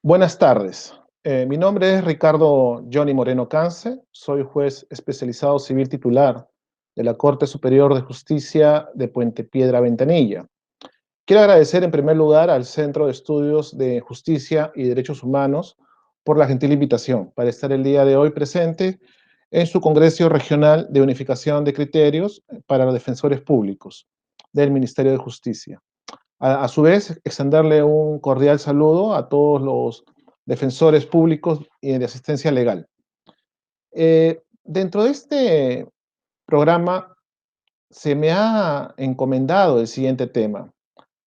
Buenas tardes. Mi nombre es Ricardo Johnny Moreno Cance. Soy juez especializado civil titular de la Corte Superior de Justicia de Puente Piedra, Ventanilla. Quiero agradecer en primer lugar al Centro de Estudios de Justicia y Derechos Humanos por la gentil invitación para estar el día de hoy presente en su Congreso Regional de Unificación de Criterios para los Defensores Públicos del Ministerio de Justicia. A su vez, extenderle un cordial saludo a todos los defensores públicos y de asistencia legal. Dentro de este programa se me ha encomendado el siguiente tema: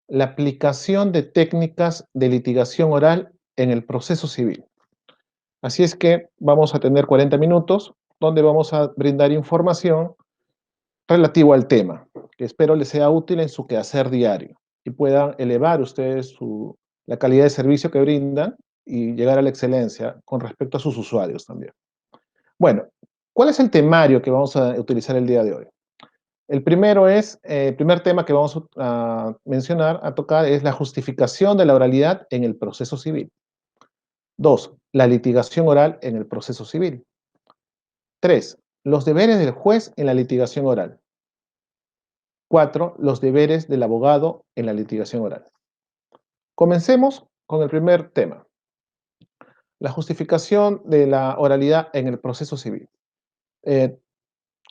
la aplicación de técnicas de litigación oral en el proceso civil. Así es que vamos a tener 40 minutos donde vamos a brindar información relativo al tema, que espero les sea útil en su quehacer diario y puedan elevar ustedes la calidad de servicio que brindan y llegar a la excelencia con respecto a sus usuarios también. Bueno, ¿cuál es el temario que vamos a utilizar el día de hoy? El primer tema que vamos a mencionar, a tocar, es la justificación de la oralidad en el proceso civil. 2, la litigación oral en el proceso civil. 3, los deberes del juez en la litigación oral. 4, los deberes del abogado en la litigación oral. Comencemos con el primer tema, la justificación de la oralidad en el proceso civil. Eh,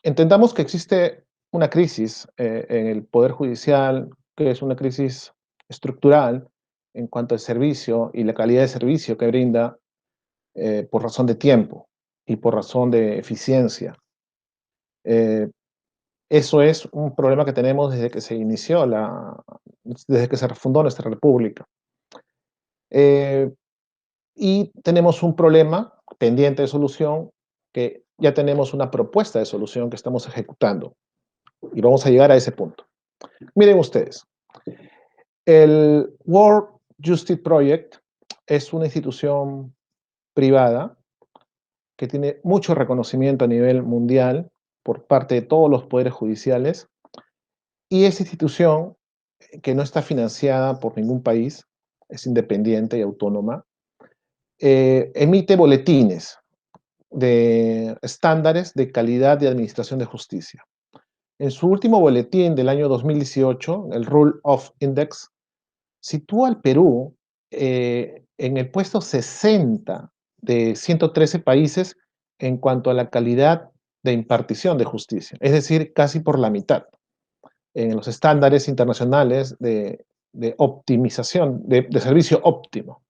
Entendamos que existe una crisis en el Poder Judicial, que es una crisis estructural en cuanto al servicio y la calidad de servicio que brinda por razón de tiempo y por razón de eficiencia. Eh, Eso es un problema que tenemos desde que se inició, desde que se refundó nuestra república. Eh, y tenemos un problema pendiente de solución, que ya tenemos una propuesta de solución que estamos ejecutando. Y vamos a llegar a ese punto. Miren ustedes, el World Justice Project es una institución privada que tiene mucho reconocimiento a nivel mundial por parte de todos los poderes judiciales, y esa institución, que no está financiada por ningún país, es independiente y autónoma, emite boletines de estándares de calidad de administración de justicia. En su último boletín del año 2018, el Rule of Index sitúa al Perú en el puesto 60 de 113 países en cuanto a la calidad de impartición de justicia, es decir, casi por la mitad en los estándares internacionales de optimización, de servicio óptimo.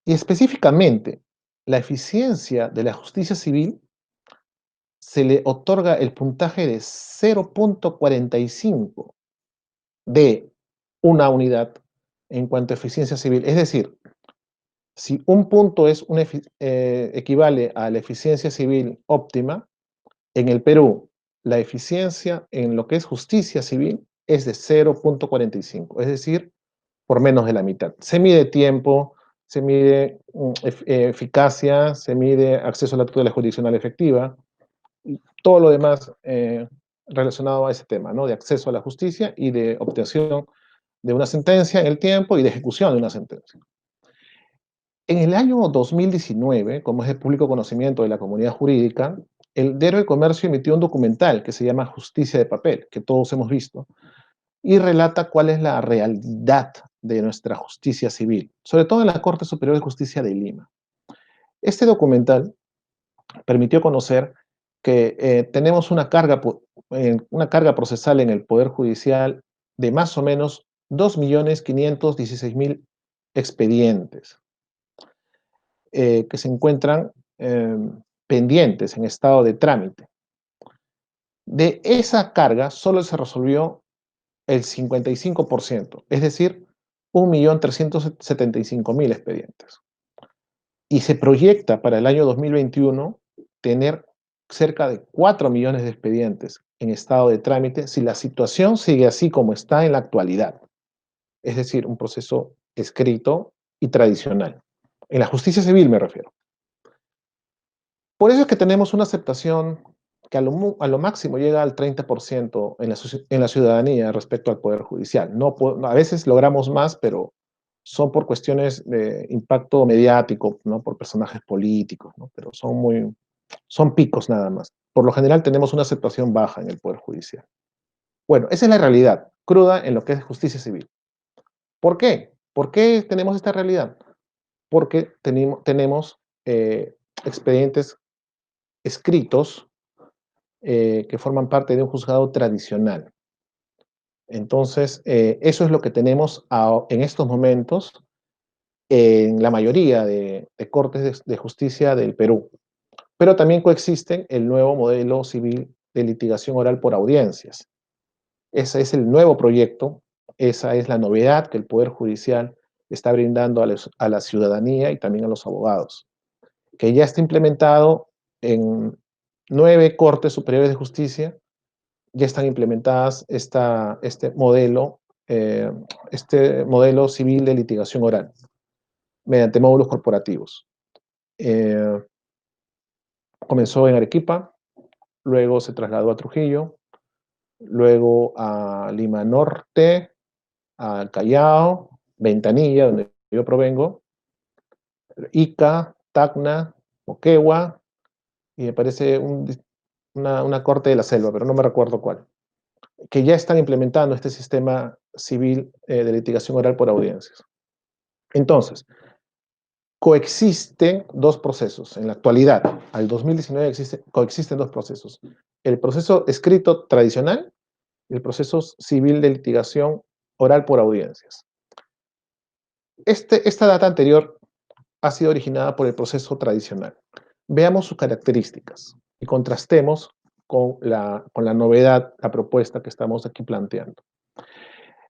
Y específicamente, la eficiencia de la justicia civil se le otorga el puntaje de 0.45 de una unidad en cuanto a eficiencia civil. Es decir, si un punto equivale a la eficiencia civil óptima, en el Perú, la eficiencia en lo que es justicia civil es de 0.45, es decir, por menos de la mitad. Se mide tiempo, se mide eficacia, se mide acceso a la tutela jurisdiccional efectiva, y todo lo demás relacionado a ese tema, ¿no? De acceso a la justicia y de obtención de una sentencia en el tiempo y de ejecución de una sentencia. En el año 2019, como es de público conocimiento de la comunidad jurídica, el Diario de Comercio emitió un documental que se llama Justicia de Papel, que todos hemos visto, y relata cuál es la realidad de nuestra justicia civil, sobre todo en la Corte Superior de Justicia de Lima. Este documental permitió conocer que tenemos una carga procesal en el Poder Judicial de más o menos 2.516.000 expedientes que se encuentran pendientes en estado de trámite. De esa carga solo se resolvió el 55%, es decir, 1.375.000 expedientes. Y se proyecta para el año 2021 tener cerca de 4 millones de expedientes en estado de trámite si la situación sigue así como está en la actualidad. Es decir, un proceso escrito y tradicional. En la justicia civil me refiero. Por eso es que tenemos una aceptación que a lo máximo llega al 30% en la ciudadanía respecto al Poder Judicial. No, a veces logramos más, pero son por cuestiones de impacto mediático, ¿no? Por personajes políticos, ¿no? Pero son picos nada más. Por lo general tenemos una aceptación baja en el Poder Judicial. Bueno, esa es la realidad cruda en lo que es justicia civil. ¿Por qué? ¿Por qué tenemos esta realidad? Porque tenemos expedientes escritos que forman parte de un juzgado tradicional. Entonces, eso es lo que tenemos en estos momentos en la mayoría de cortes de justicia del Perú. Pero también coexisten el nuevo modelo civil de litigación oral por audiencias. Ese es el nuevo proyecto, esa es la novedad que el Poder Judicial está brindando a la ciudadanía y también a los abogados, que ya está implementado en 9 cortes superiores de justicia, ya están implementadas eh, este modelo civil de litigación oral mediante módulos corporativos. Eh, Comenzó en Arequipa, luego se trasladó a Trujillo, luego a Lima Norte, al Callao, Ventanilla, donde yo provengo, Ica, Tacna, Moquegua, y me parece una corte de la selva, pero no me recuerdo cuál, que ya están implementando este sistema civil de litigación oral por audiencias. Entonces, coexisten dos procesos en la actualidad. Al 2019 coexisten dos procesos. El proceso escrito tradicional y el proceso civil de litigación oral por audiencias. Esta data anterior ha sido originada por el proceso tradicional. Veamos sus características y contrastemos con la novedad, la propuesta que estamos aquí planteando.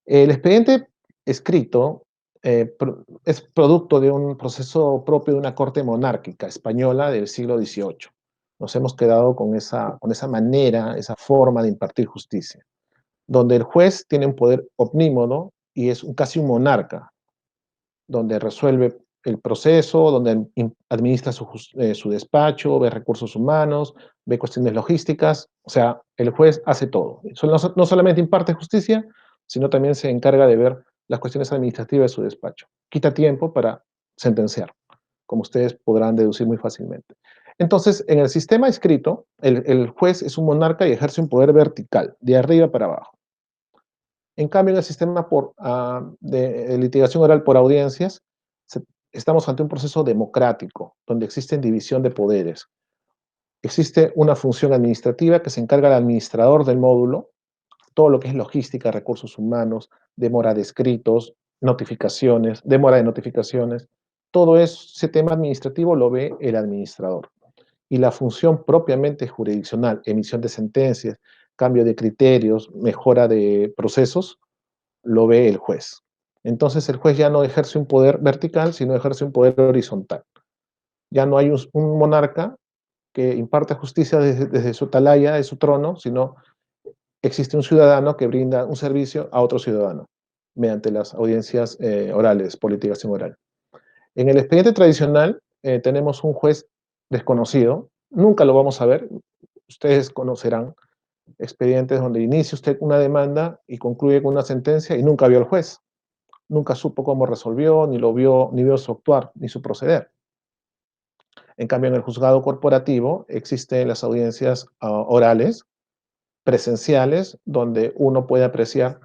El expediente escrito es producto de un proceso propio de una corte monárquica española del siglo XVIII. Nos hemos quedado con esa manera, esa forma de impartir justicia, donde el juez tiene un poder omnímodo y es casi un monarca, donde resuelve el proceso, donde administra su despacho, ve recursos humanos, ve cuestiones logísticas, o sea, el juez hace todo. No solamente imparte justicia, sino también se encarga de ver las cuestiones administrativas de su despacho. Quita tiempo para sentenciar, como ustedes podrán deducir muy fácilmente. Entonces, en el sistema escrito, el juez es un monarca y ejerce un poder vertical, de arriba para abajo. En cambio, en el sistema de litigación oral por audiencias, estamos ante un proceso democrático, donde existe división de poderes. Existe una función administrativa que se encarga del administrador del módulo, todo lo que es logística, recursos humanos, demora de escritos, notificaciones, demora de notificaciones, todo ese tema administrativo lo ve el administrador. Y la función propiamente jurisdiccional, emisión de sentencias, cambio de criterios, mejora de procesos, lo ve el juez. Entonces el juez ya no ejerce un poder vertical, sino ejerce un poder horizontal. Ya no hay un monarca que imparte justicia desde su atalaya, de su trono, sino existe un ciudadano que brinda un servicio a otro ciudadano mediante las audiencias orales, por litigación oral. En el expediente tradicional tenemos un juez desconocido, nunca lo vamos a ver, ustedes conocerán expedientes donde inicia usted una demanda y concluye con una sentencia y nunca vio al juez, nunca supo cómo resolvió, ni vio su actuar, ni su proceder. En cambio, en el juzgado corporativo existen las audiencias orales, presenciales, donde uno puede apreciar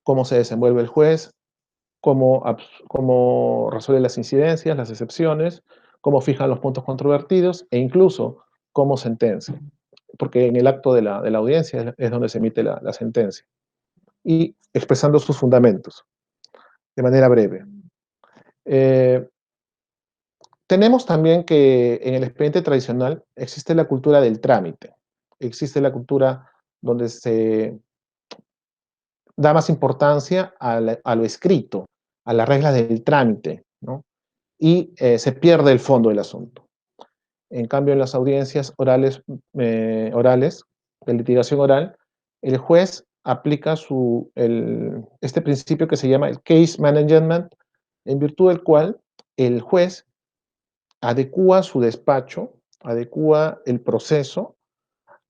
cómo se desenvuelve el juez, cómo resuelve las incidencias, las excepciones, cómo fijan los puntos controvertidos e incluso cómo sentencia, porque en el acto de la audiencia es donde se emite la sentencia, y expresando sus fundamentos de manera breve. Tenemos también que en el expediente tradicional existe la cultura del trámite, existe la cultura donde se da más importancia a lo escrito, a las reglas del trámite, ¿no? Y se pierde el fondo del asunto. En cambio, en las audiencias orales de litigación oral, el juez aplica este principio que se llama el case management, en virtud del cual el juez adecúa su despacho, adecúa el proceso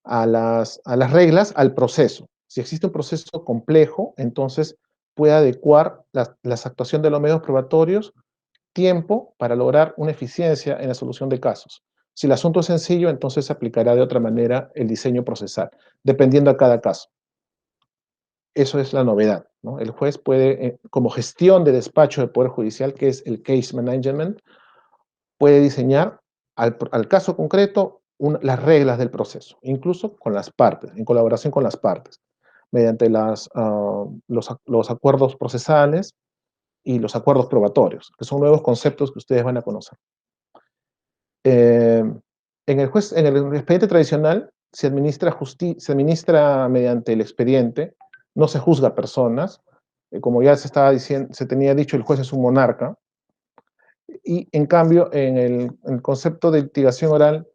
a las reglas, al proceso. Si existe un proceso complejo, entonces puede adecuar la actuación de los medios probatorios, tiempo para lograr una eficiencia en la solución de casos. Si el asunto es sencillo, entonces se aplicará de otra manera el diseño procesal, dependiendo a cada caso. Eso es la novedad, ¿no? El juez puede, como gestión de despacho del Poder Judicial, que es el case management, puede diseñar al caso concreto las reglas del proceso, incluso con las partes, en colaboración con las partes, mediante los acuerdos procesales y los acuerdos probatorios, que son nuevos conceptos que ustedes van a conocer. Eh, en el expediente tradicional se administra mediante el expediente, no se juzga a personas, como ya se estaba diciendo, se tenía dicho, el juez es un monarca, y en cambio, en el concepto de litigación oral,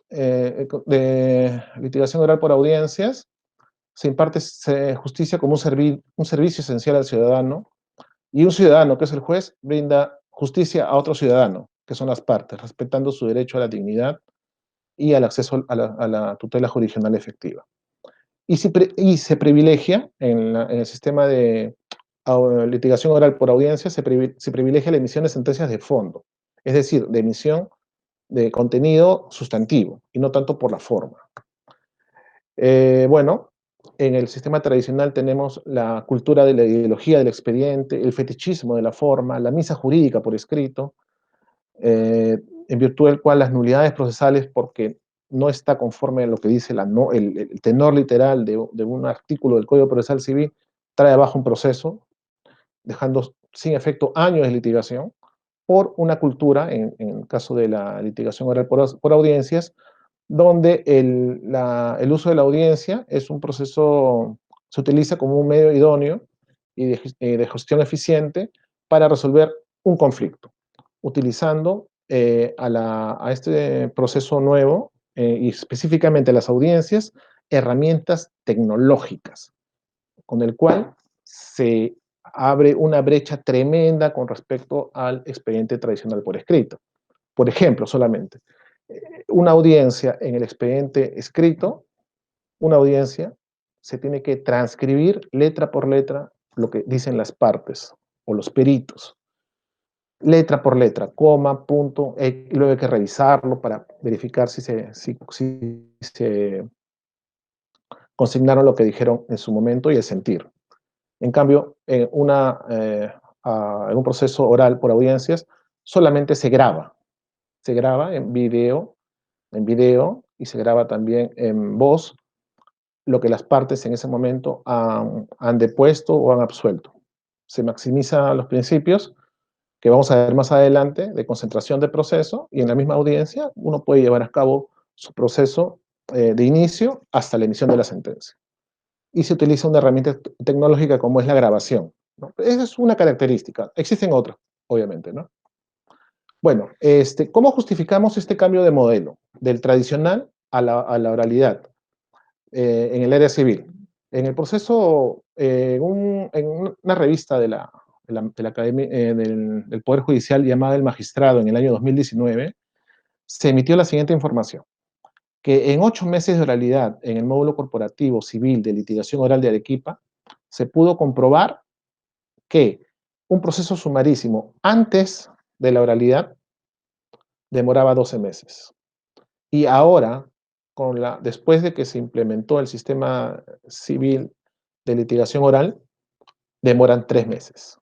de litigación oral por audiencias, se imparte justicia como un servicio esencial al ciudadano, y un ciudadano, que es el juez, brinda justicia a otro ciudadano, que son las partes, respetando su derecho a la dignidad y al acceso a la tutela jurisdiccional efectiva. Y se privilegia en el sistema de litigación oral por audiencia, se privilegia la emisión de sentencias de fondo, es decir, de emisión de contenido sustantivo y no tanto por la forma. Bueno, en el sistema tradicional tenemos la cultura de la ideología del expediente, el fetichismo de la forma, la misa jurídica por escrito, en virtud del cual las nulidades procesales, porque no está conforme a lo que dice el tenor literal de un artículo del Código Procesal Civil, trae abajo un proceso, dejando sin efecto años de litigación, por una cultura, en el caso de la litigación oral por audiencias, donde el uso de la audiencia es un proceso, se utiliza como un medio idóneo y de gestión eficiente para resolver un conflicto, utilizando a este proceso nuevo y específicamente las audiencias, herramientas tecnológicas, con el cual se abre una brecha tremenda con respecto al expediente tradicional por escrito. Por ejemplo, solamente, una audiencia en el expediente escrito, una audiencia se tiene que transcribir letra por letra lo que dicen las partes o los peritos, letra por letra, coma, punto, y luego hay que revisarlo para verificar si se consignaron lo que dijeron en su momento y el sentir. En cambio, en un proceso oral por audiencias, solamente se graba en video y se graba también en voz lo que las partes en ese momento han depuesto o han absuelto. Se maximizan los principios que vamos a ver más adelante de concentración de proceso, y en la misma audiencia uno puede llevar a cabo su proceso de inicio hasta la emisión de la sentencia. Y se utiliza una herramienta tecnológica como es la grabación, ¿no? Esa es una característica. Existen otras, obviamente, ¿no? Bueno, ¿cómo justificamos este cambio de modelo del tradicional a la oralidad en el área civil? En el proceso, en una revista de la Academia, del Poder Judicial llamada El Magistrado en el año 2019, se emitió la siguiente información: que en 8 meses de oralidad en el módulo corporativo civil de litigación oral de Arequipa, se pudo comprobar que un proceso sumarísimo antes de la oralidad demoraba 12 meses. Y ahora, después de que se implementó el sistema civil de litigación oral, demoran 3 meses.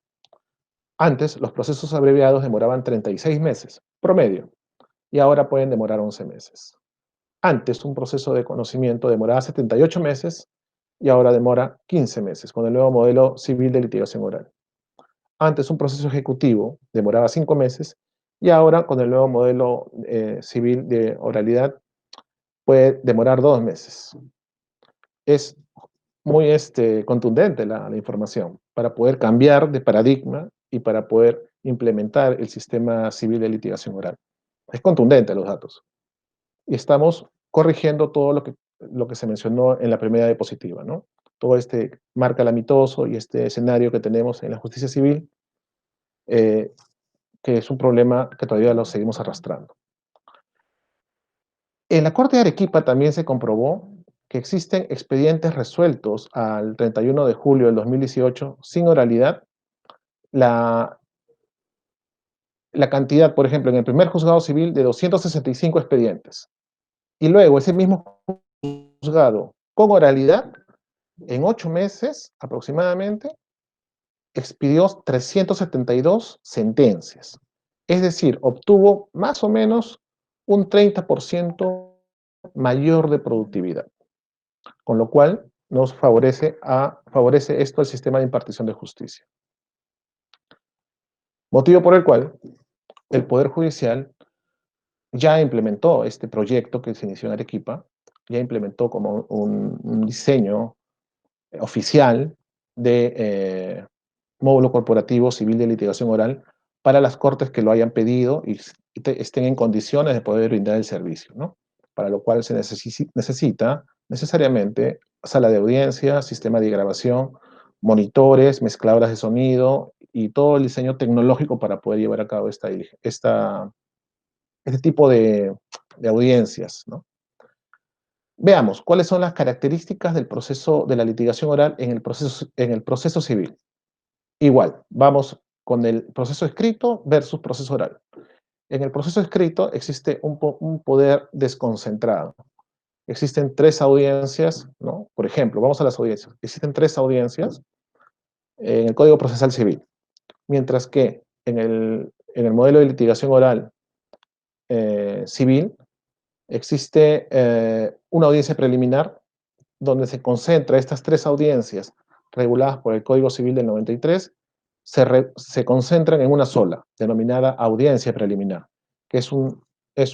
Antes, los procesos abreviados demoraban 36 meses, promedio, y ahora pueden demorar 11 meses. Antes, un proceso de conocimiento demoraba 78 meses y ahora demora 15 meses con el nuevo modelo civil de litigación oral. Antes, un proceso ejecutivo demoraba 5 meses y ahora con el nuevo modelo civil de oralidad puede demorar 2 meses. Es muy contundente la información para poder cambiar de paradigma y para poder implementar el sistema civil de litigación oral. Es contundente los datos. Y estamos corrigiendo todo lo que se mencionó en la primera diapositiva, ¿no? Todo este mar calamitoso y este escenario que tenemos en la justicia civil, eh, que es un problema que todavía lo seguimos arrastrando. En la Corte de Arequipa también se comprobó que existen expedientes resueltos al 31 de julio del 2018 sin oralidad, la, la cantidad, por ejemplo, en el primer juzgado civil de 265 expedientes. Y luego ese mismo juzgado con oralidad, en 8 meses aproximadamente, expidió 372 sentencias. Es decir, obtuvo más o menos un 30% mayor de productividad, con lo cual nos favorece esto al sistema de impartición de justicia. Motivo por el cual el Poder Judicial ya implementó este proyecto que se inició en Arequipa, ya implementó como un diseño oficial de módulo corporativo civil de litigación oral para las cortes que lo hayan pedido y estén en condiciones de poder brindar el servicio, ¿no? Para lo cual se necesita necesariamente sala de audiencia, sistema de grabación, monitores, mezcladoras de sonido y todo el diseño tecnológico para poder llevar a cabo este tipo de audiencias, ¿no? Veamos, ¿cuáles son las características del proceso de la litigación oral en el proceso civil? Igual, vamos con el proceso escrito versus proceso oral. En el proceso escrito existe un poder desconcentrado. Existen 3 audiencias, ¿no? Por ejemplo, vamos a las audiencias. Existen 3 audiencias en el Código Procesal Civil, mientras que en el modelo de litigación oral civil existe una audiencia preliminar donde se concentra estas 3 audiencias reguladas por el Código Civil del 93, se concentran en una sola, denominada audiencia preliminar, que es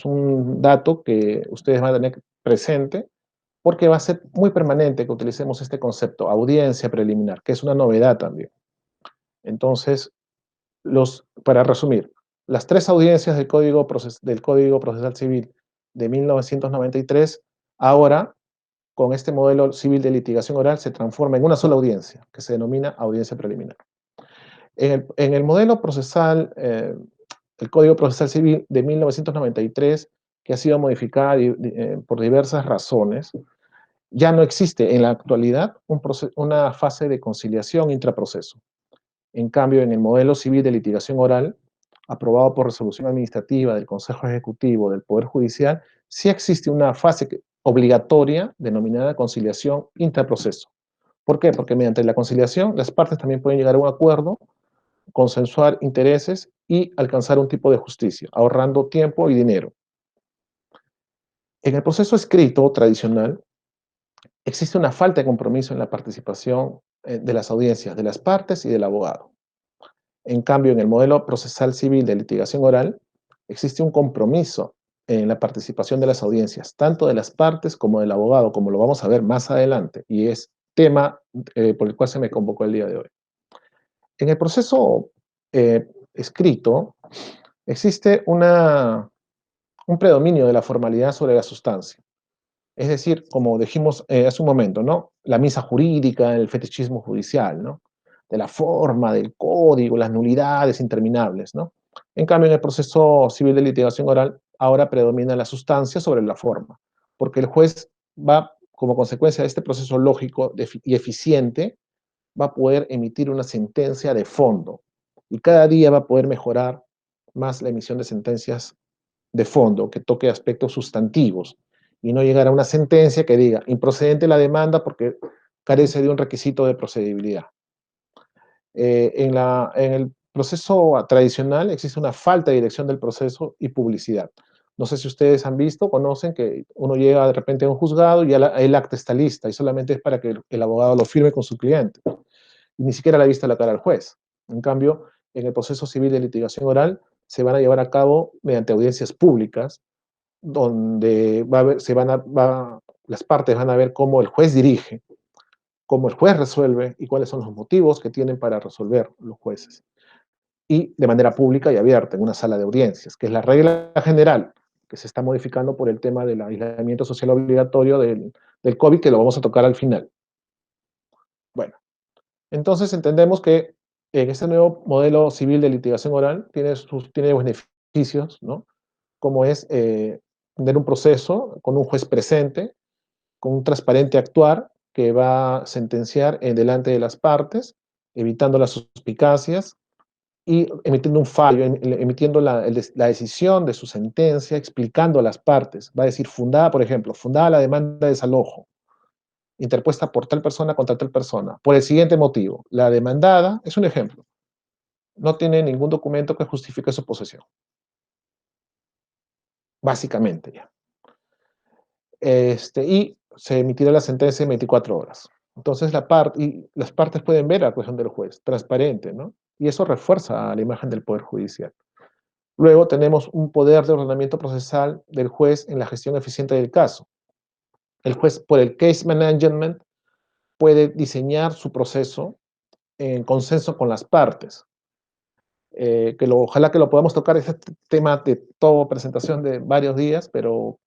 un dato que ustedes van a tener presente porque va a ser muy permanente que utilicemos este concepto, audiencia preliminar, que es una novedad también. Entonces, para resumir, las 3 audiencias del Código Procesal Civil de 1993, ahora con este modelo civil de litigación oral se transforma en una sola audiencia, que se denomina audiencia preliminar. En el modelo procesal, el Código Procesal Civil de 1993, que ha sido modificado por diversas razones, ya no existe en la actualidad una fase de conciliación intraproceso. En cambio, en el modelo civil de litigación oral, aprobado por resolución administrativa del Consejo Ejecutivo del Poder Judicial, sí existe una fase obligatoria denominada conciliación intraproceso. ¿Por qué? Porque mediante la conciliación las partes también pueden llegar a un acuerdo, consensuar intereses y alcanzar un tipo de justicia, ahorrando tiempo y dinero. En el proceso escrito tradicional, existe una falta de compromiso en la participación de las audiencias, de las partes y del abogado. En cambio, en el modelo procesal civil de litigación oral, existe un compromiso en la participación de las audiencias, tanto de las partes como del abogado, como lo vamos a ver más adelante, y es tema por el cual se me convocó el día de hoy. En el proceso escrito, existe un predominio de la formalidad sobre la sustancia. Es decir, como dijimos hace un momento, ¿no? La misa jurídica, el fetichismo judicial, ¿no? De la forma, del código, las nulidades interminables, ¿no? En cambio, en el proceso civil de litigación oral, ahora predomina la sustancia sobre la forma, porque el juez va, como consecuencia de este proceso lógico y eficiente, va a poder emitir una sentencia de fondo, y cada día va a poder mejorar más la emisión de sentencias de fondo, que toque aspectos sustantivos, y no llegar a una sentencia que diga improcedente la demanda porque carece de un requisito de procedibilidad. En el proceso tradicional existe una falta de dirección del proceso y publicidad. No sé si ustedes han visto, conocen que uno llega de repente a un juzgado y ya el acta está lista y solamente es para que el abogado lo firme con su cliente. Y ni siquiera le ha visto la cara al juez. En cambio, en el proceso civil de litigación oral se van a llevar a cabo mediante audiencias públicas, donde va a ver, las partes van a ver cómo el juez dirige, cómo el juez resuelve y cuáles son los motivos que tienen para resolver los jueces. Y de manera pública y abierta, en una sala de audiencias, que es la regla general que se está modificando por el tema del aislamiento social obligatorio del COVID, que lo vamos a tocar al final. Bueno, entonces entendemos que en este nuevo modelo civil de litigación oral tiene beneficios, ¿no? Como es tener un proceso con un juez presente, con un transparente actuar que va a sentenciar en delante de las partes, evitando las suspicacias y emitiendo un fallo, emitiendo la decisión de su sentencia, explicando a las partes. Va a decir, fundada, por ejemplo, fundada la demanda de desalojo, interpuesta por tal persona contra tal persona, por el siguiente motivo. La demandada, es un ejemplo, no tiene ningún documento que justifique su posesión. Básicamente ya. Y se emitirá la sentencia en 24 horas. Entonces las partes pueden ver la actuación del juez, transparente, ¿no? Y eso refuerza la imagen del Poder Judicial. Luego tenemos un poder de ordenamiento procesal del juez en la gestión eficiente del caso. El juez, por el case management, puede diseñar su proceso en consenso con las partes. Ojalá que lo podamos tocar, este tema de toda presentación de varios días, pero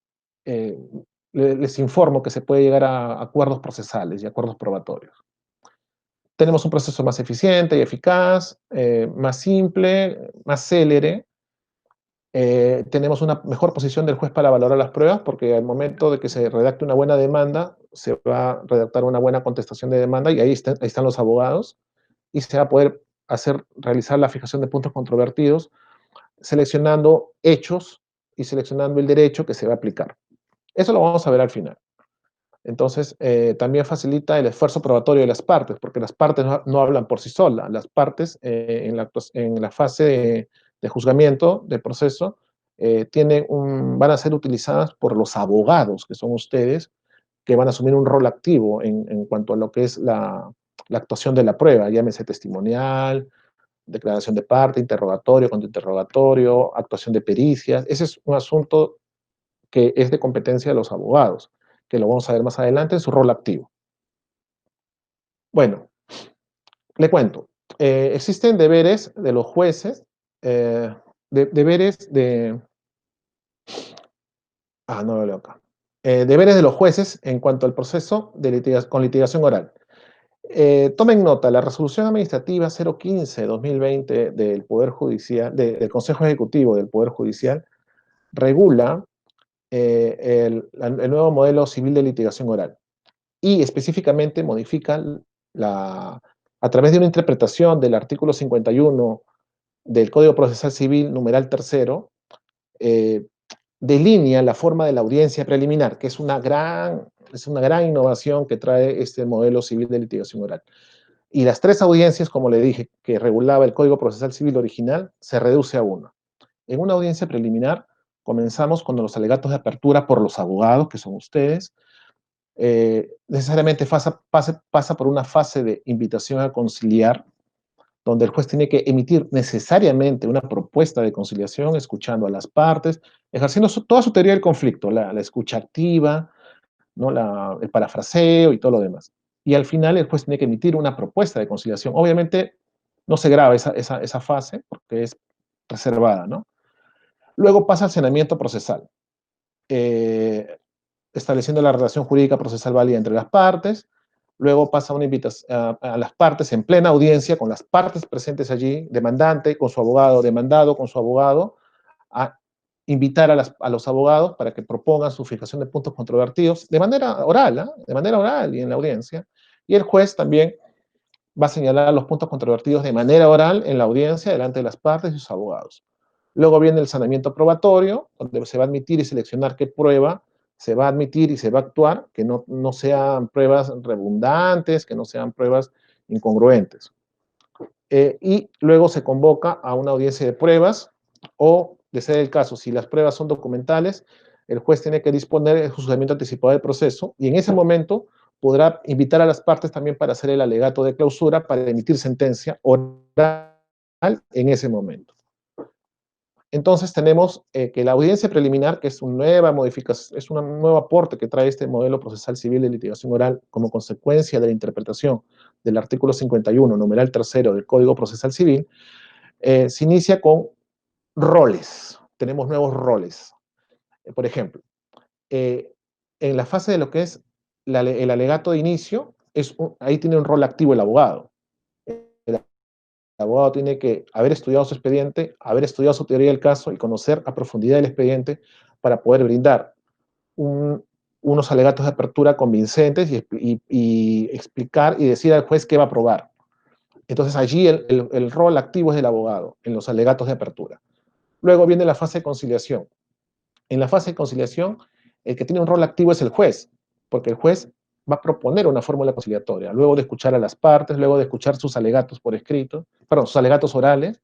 eh, les informo que se puede llegar a acuerdos procesales y acuerdos probatorios. Tenemos un proceso más eficiente y eficaz, más simple, más célere. Tenemos una mejor posición del juez para valorar las pruebas, porque al momento de que se redacte una buena demanda, se va a redactar una buena contestación de demanda y ahí están los abogados y se va a poder realizar la fijación de puntos controvertidos, seleccionando hechos y seleccionando el derecho que se va a aplicar. Eso lo vamos a ver al final. Entonces, también facilita el esfuerzo probatorio de las partes, porque las partes no hablan por sí solas. Las partes, en la fase de juzgamiento, de proceso, van a ser utilizadas por los abogados, que son ustedes, que van a asumir un rol activo en cuanto a lo que es la actuación de la prueba, llámese testimonial, declaración de parte, interrogatorio, contrainterrogatorio, actuación de pericias. Ese es un asunto que es de competencia de los abogados, que lo vamos a ver más adelante en su rol activo. Bueno, le cuento. Existen deberes de los jueces, deberes de... no lo leo acá. Deberes de los jueces en cuanto al proceso con litigación oral. Tomen nota, la resolución administrativa 015-2020 del Poder Judicial, del Consejo Ejecutivo del Poder Judicial, regula el nuevo modelo civil de litigación oral y específicamente modifica a través de una interpretación del artículo 51 del Código Procesal Civil, numeral tercero, delinea la forma de la audiencia preliminar, que es una gran innovación que trae este modelo civil de litigación oral. Y las 3 audiencias, como le dije, que regulaba el Código Procesal Civil original, se reduce a una. En una audiencia preliminar, comenzamos con los alegatos de apertura por los abogados, que son ustedes. Necesariamente pasa por una fase de invitación a conciliar, donde el juez tiene que emitir necesariamente una propuesta de conciliación, escuchando a las partes, ejerciendo toda su teoría del conflicto, la escucha activa, ¿no? El parafraseo y todo lo demás. Y al final el juez tiene que emitir una propuesta de conciliación. Obviamente no se graba esa fase porque es reservada, ¿no? Luego pasa al saneamiento procesal, estableciendo la relación jurídica procesal válida entre las partes. Luego pasa una invitación a las partes en plena audiencia, con las partes presentes allí, demandante con su abogado, demandado con su abogado, a invitar a los abogados para que propongan su fijación de puntos controvertidos de manera oral, de manera oral y en la audiencia. Y el juez también va a señalar los puntos controvertidos de manera oral en la audiencia delante de las partes y sus abogados. Luego viene el saneamiento probatorio, donde se va a admitir y seleccionar qué prueba se va a admitir y se va a actuar, que no sean pruebas redundantes, que no sean pruebas incongruentes. Y luego se convoca a una audiencia de pruebas o, de ser el caso, si las pruebas son documentales, el juez tiene que disponer el juzgamiento anticipado del proceso y en ese momento podrá invitar a las partes también para hacer el alegato de clausura para emitir sentencia oral en ese momento. Entonces tenemos que la audiencia preliminar, que es una nueva modificación, es un nuevo aporte que trae este modelo procesal civil de litigación oral como consecuencia de la interpretación del artículo 51, numeral tercero del Código Procesal Civil, se inicia con roles. Tenemos nuevos roles. Por ejemplo, en la fase de lo que es el alegato de inicio, ahí tiene un rol activo el abogado. El abogado tiene que haber estudiado su expediente, haber estudiado su teoría del caso y conocer a profundidad el expediente para poder brindar unos alegatos de apertura convincentes y explicar y decir al juez qué va a probar. Entonces allí el rol activo es del abogado, en los alegatos de apertura. Luego viene la fase de conciliación. En la fase de conciliación, el que tiene un rol activo es el juez, porque el juez va a proponer una fórmula conciliatoria, luego de escuchar a las partes, luego de escuchar sus alegatos por escrito, perdón, sus alegatos orales,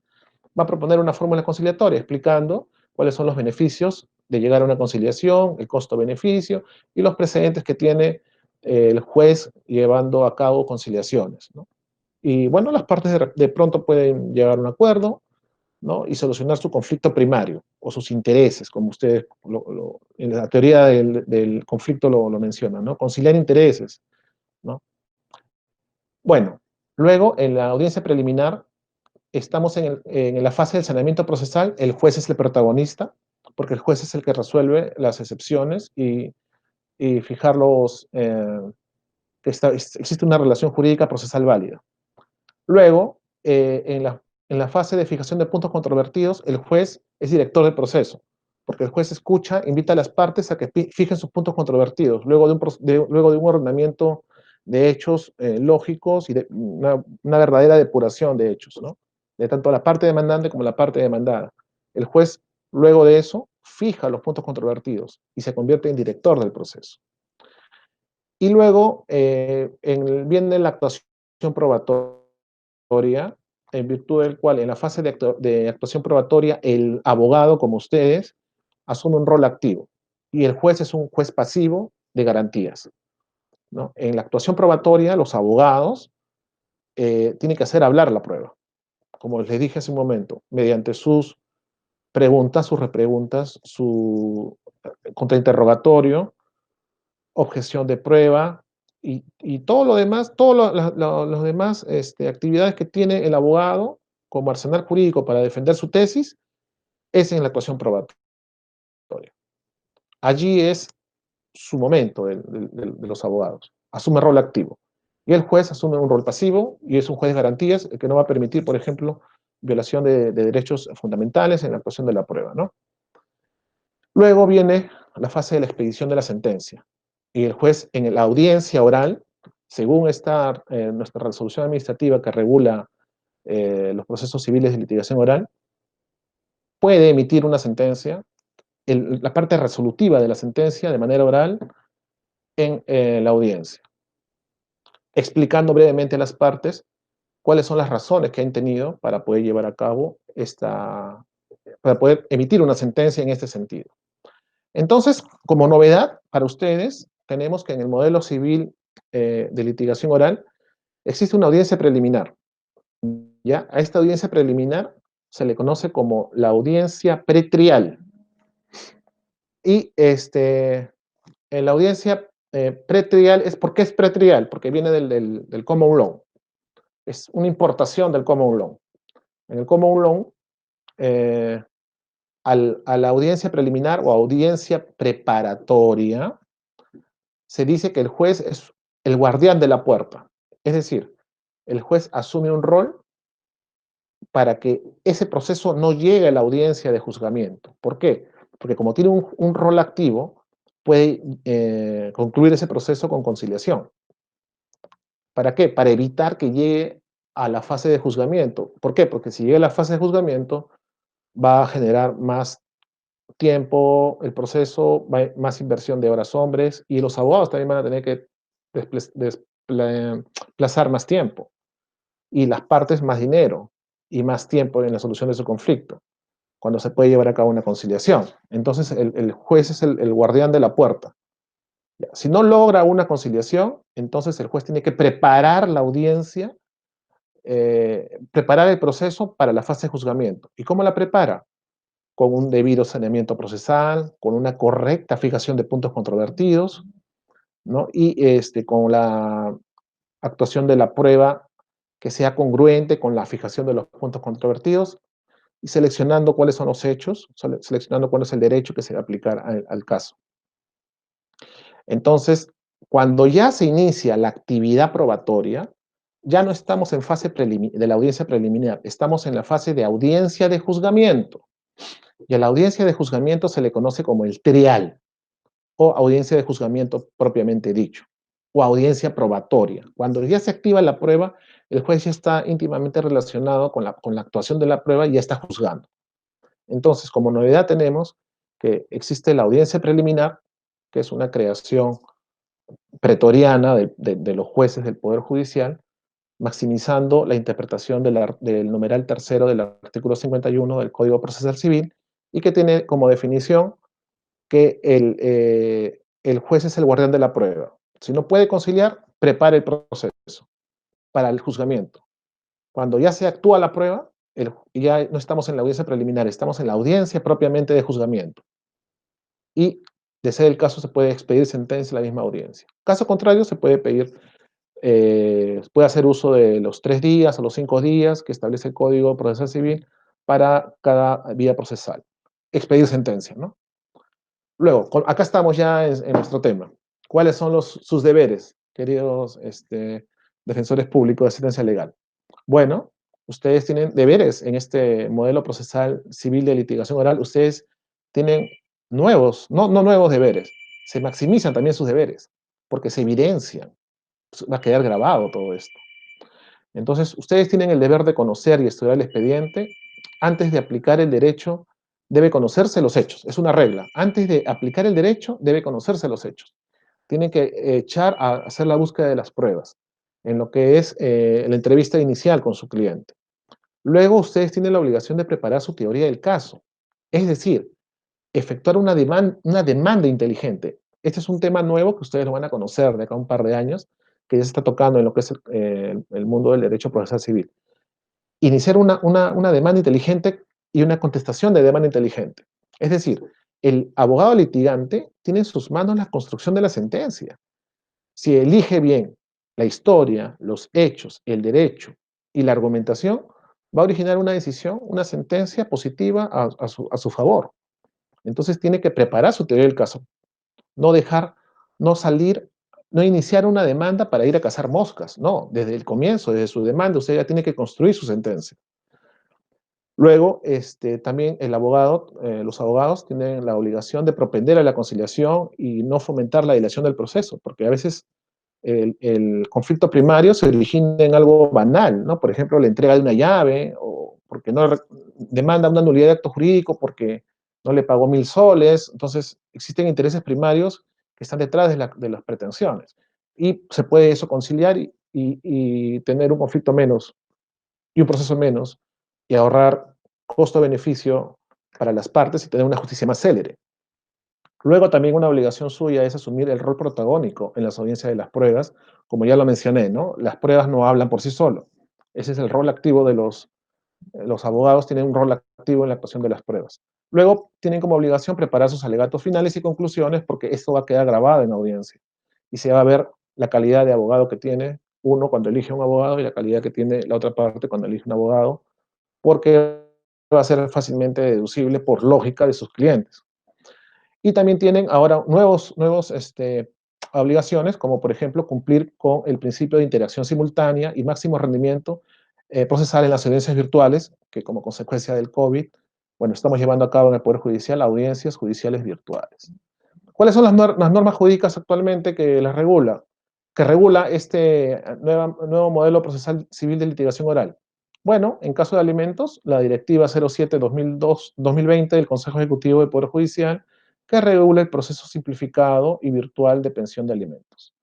va a proponer una fórmula conciliatoria explicando cuáles son los beneficios de llegar a una conciliación, el costo-beneficio y los precedentes que tiene el juez llevando a cabo conciliaciones, ¿no? Y bueno, las partes de pronto pueden llegar a un acuerdo, ¿no? Y solucionar su conflicto primario o sus intereses, como ustedes en la teoría del conflicto lo mencionan, ¿no? Conciliar intereses, ¿no? Bueno, luego en la audiencia preliminar estamos en la fase del saneamiento procesal, el juez es el protagonista, porque el juez es el que resuelve las excepciones y fijar existe una relación jurídica procesal válida. Luego, en la fase de fijación de puntos controvertidos, el juez es director del proceso, porque el juez escucha, invita a las partes a que fijen sus puntos controvertidos, luego de un ordenamiento de hechos lógicos y de una verdadera depuración de hechos, ¿no? De tanto la parte demandante como la parte demandada. El juez, luego de eso, fija los puntos controvertidos y se convierte en director del proceso. Y luego viene la actuación probatoria, en virtud del cual en la fase de actuación probatoria el abogado, como ustedes, asume un rol activo y el juez es un juez pasivo de garantías, ¿no? En la actuación probatoria los abogados tienen que hacer hablar la prueba, como les dije hace un momento, mediante sus preguntas, sus repreguntas, su contrainterrogatorio, objeción de prueba y todo lo demás, todas las demás actividades que tiene el abogado como arsenal jurídico para defender su tesis, es en la actuación probatoria. Allí es su momento de los abogados. Asume rol activo. Y el juez asume un rol pasivo y es un juez de garantías que no va a permitir, por ejemplo, violación de derechos fundamentales en la actuación de la prueba, ¿no? Luego viene la fase de la expedición de la sentencia. Y el juez en la audiencia oral, según nuestra resolución administrativa que regula los procesos civiles de litigación oral, puede emitir una sentencia, la parte resolutiva de la sentencia de manera oral en la audiencia, explicando brevemente a las partes cuáles son las razones que han tenido para poder llevar a cabo para poder emitir una sentencia en este sentido. Entonces, como novedad para ustedes, tenemos que en el modelo civil de litigación oral existe una audiencia preliminar. ¿Ya? A esta audiencia preliminar se le conoce como la audiencia pretrial. Y en la audiencia pretrial, ¿por qué es pretrial? Porque viene del common law. Es una importación del common law. En el common law, a la audiencia preliminar o audiencia preparatoria, se dice que el juez es el guardián de la puerta. Es decir, el juez asume un rol para que ese proceso no llegue a la audiencia de juzgamiento. ¿Por qué? Porque como tiene un rol activo, puede concluir ese proceso con conciliación. ¿Para qué? Para evitar que llegue a la fase de juzgamiento. ¿Por qué? Porque si llega a la fase de juzgamiento, va a generar más tiempo el proceso, más inversión de horas hombres, y los abogados también van a tener que desplazar más tiempo, y las partes más dinero, y más tiempo en la solución de su conflicto, cuando se puede llevar a cabo una conciliación. Entonces el juez es el guardián de la puerta. Si no logra una conciliación, entonces el juez tiene que preparar la audiencia, preparar el proceso para la fase de juzgamiento. ¿Y cómo la prepara? Con un debido saneamiento procesal, con una correcta fijación de puntos controvertidos, ¿no? Y con la actuación de la prueba que sea congruente con la fijación de los puntos controvertidos y seleccionando cuáles son los hechos, seleccionando cuál es el derecho que se va a aplicar al caso. Entonces, cuando ya se inicia la actividad probatoria, ya no estamos en fase de la audiencia preliminar, estamos en la fase de audiencia de juzgamiento. Y a la audiencia de juzgamiento se le conoce como el trial. o audiencia de juzgamiento propiamente dicho, o audiencia probatoria. Cuando ya se activa la prueba, el juez ya está íntimamente relacionado con la actuación de la prueba y ya está juzgando. Entonces, como novedad tenemos que existe la audiencia preliminar, que es una creación pretoriana de los jueces del Poder Judicial, maximizando la interpretación del numeral tercero del artículo 51 del Código Procesal Civil y que tiene como definición que el juez es el guardián de la prueba. Si no puede conciliar, prepare el proceso para el juzgamiento. Cuando ya se actúa la prueba, ya no estamos en la audiencia preliminar, estamos en la audiencia propiamente de juzgamiento. Y, de ser el caso, se puede expedir sentencia en la misma audiencia. Caso contrario, se puede pedir, puede hacer uso de los 3 días o los 5 días que establece el Código Procesal Civil para cada vía procesal. Expedir sentencia, ¿no? Luego, acá estamos ya en nuestro tema. ¿Cuáles son sus deberes, queridos defensores públicos de asistencia legal? Bueno, ustedes tienen deberes en este modelo procesal civil de litigación oral. Ustedes tienen nuevos, no nuevos deberes, se maximizan también sus deberes, porque se evidencian, va a quedar grabado todo esto. Entonces, ustedes tienen el deber de conocer y estudiar el expediente. Antes de aplicar el derecho, debe conocerse los hechos. Es una regla. Antes de aplicar el derecho, debe conocerse los hechos. Tienen que echar a hacer la búsqueda de las pruebas, en lo que es la entrevista inicial con su cliente. Luego, ustedes tienen la obligación de preparar su teoría del caso. Es decir, efectuar una demanda inteligente. Este es un tema nuevo que ustedes lo van a conocer de acá a un par de años, que ya se está tocando en lo que es el mundo del derecho procesal civil. Iniciar una demanda inteligente y una contestación de demanda inteligente. Es decir, el abogado litigante tiene en sus manos la construcción de la sentencia. Si elige bien la historia, los hechos, el derecho y la argumentación, va a originar una decisión, una sentencia positiva a su favor. Entonces tiene que preparar su teoría del caso, no dejar, no salir, no iniciar una demanda para ir a cazar moscas, no, desde el comienzo, desde su demanda, usted ya tiene que construir su sentencia. Luego, también los abogados tienen la obligación de propender a la conciliación y no fomentar la dilación del proceso, porque a veces el conflicto primario se origina en algo banal, ¿no? Por ejemplo, la entrega de una llave, o porque no demanda una nulidad de acto jurídico porque no le pagó 1.000 soles. Entonces, existen intereses primarios que están detrás de las pretensiones. Y se puede eso conciliar y tener un conflicto menos y un proceso menos y ahorrar costo-beneficio para las partes y tener una justicia más célere. Luego también una obligación suya es asumir el rol protagónico en las audiencias de las pruebas, como ya lo mencioné, ¿no? Las pruebas no hablan por sí solos. Ese es el rol activo de los abogados, tienen un rol activo en la actuación de las pruebas. Luego tienen como obligación preparar sus alegatos finales y conclusiones porque esto va a quedar grabado en audiencia y se va a ver la calidad de abogado que tiene uno cuando elige un abogado y la calidad que tiene la otra parte cuando elige un abogado, porque va a ser fácilmente deducible por lógica de sus clientes. Y también tienen ahora nuevos obligaciones, como por ejemplo cumplir con el principio de interacción simultánea y máximo rendimiento procesal en las audiencias virtuales, que como consecuencia del COVID, bueno, estamos llevando a cabo en el Poder Judicial audiencias judiciales virtuales. ¿Cuáles son las normas jurídicas actualmente que las regula? Que regula este nuevo modelo procesal civil de litigación oral. Bueno, en caso de alimentos, la Directiva 07-2020 del Consejo Ejecutivo del Poder Judicial, que regula el proceso simplificado y virtual de pensión de alimentos.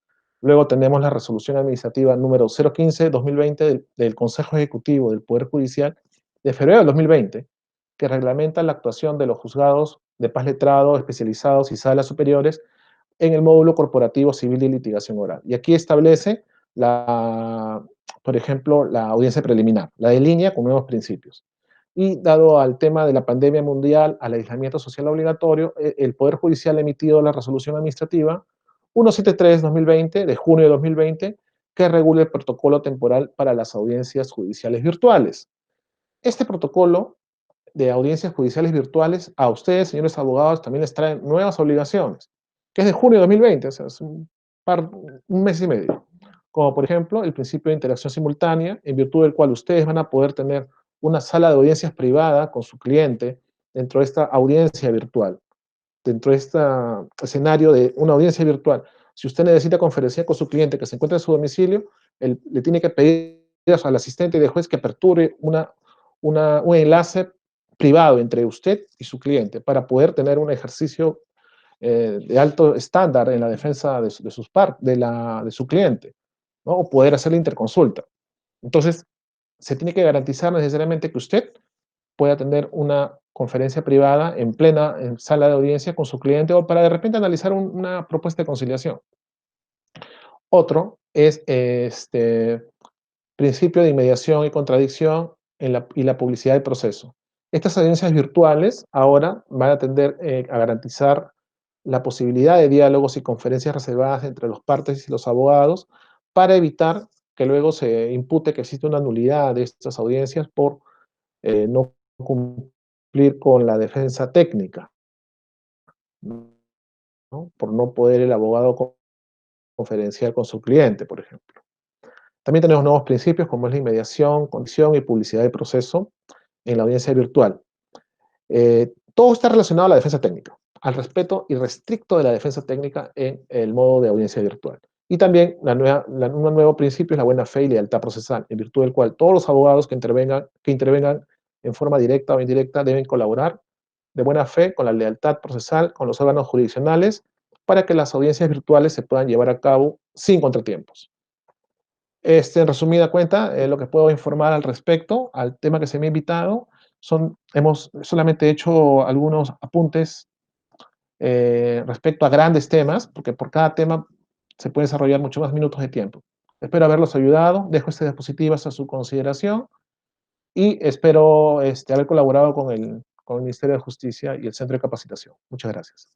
Luego tenemos la resolución administrativa número 015-2020 del Consejo Ejecutivo del Poder Judicial de febrero de 2020, que reglamenta la actuación de los juzgados de paz letrado, especializados y salas superiores en el módulo corporativo civil de litigación oral. Y aquí establece, por ejemplo, la audiencia preliminar, la delinea con nuevos principios. Y dado al tema de la pandemia mundial, al aislamiento social obligatorio, el Poder Judicial ha emitido la resolución administrativa 173-2020 de junio de 2020, que regula el protocolo temporal para las audiencias judiciales virtuales. Este protocolo de audiencias judiciales virtuales, a ustedes, señores abogados, también les traen nuevas obligaciones, que es de junio de 2020, o sea, es un mes y medio. Como por ejemplo, el principio de interacción simultánea, en virtud del cual ustedes van a poder tener una sala de audiencias privada con su cliente dentro de esta audiencia virtual. dentro de este escenario de una audiencia virtual, si usted necesita conferenciar con su cliente que se encuentra en su domicilio, le tiene que pedir al asistente de juez que aperture un enlace privado entre usted y su cliente para poder tener un ejercicio de alto estándar en la defensa de su cliente, ¿no? O poder hacer la interconsulta. Entonces, se tiene que garantizar necesariamente que usted pueda tener una conferencia privada en sala de audiencia con su cliente o para de repente analizar una propuesta de conciliación. Otro es principio de inmediación y contradicción y la publicidad del proceso. Estas audiencias virtuales ahora van a tender a garantizar la posibilidad de diálogos y conferencias reservadas entre los partes y los abogados para evitar que luego se impute que existe una nulidad de estas audiencias por no cumplir con la defensa técnica, ¿no? Por no poder el abogado conferenciar con su cliente, por ejemplo. También tenemos nuevos principios como es la inmediación, condición y publicidad del proceso en la audiencia virtual. Todo está relacionado a la defensa técnica, al respeto irrestricto de la defensa técnica en el modo de audiencia virtual. Y también un nuevo principio es la buena fe y lealtad procesal, en virtud del cual todos los abogados que intervengan en forma directa o indirecta deben colaborar de buena fe con la lealtad procesal con los órganos jurisdiccionales para que las audiencias virtuales se puedan llevar a cabo sin contratiempos. En resumida cuenta, lo que puedo informar al respecto, al tema que se me ha invitado, hemos solamente hecho algunos apuntes respecto a grandes temas, porque por cada tema se puede desarrollar mucho más minutos de tiempo. Espero haberlos ayudado, dejo estas diapositivas a su consideración y espero haber colaborado con el Ministerio de Justicia y el Centro de Capacitación. Muchas gracias.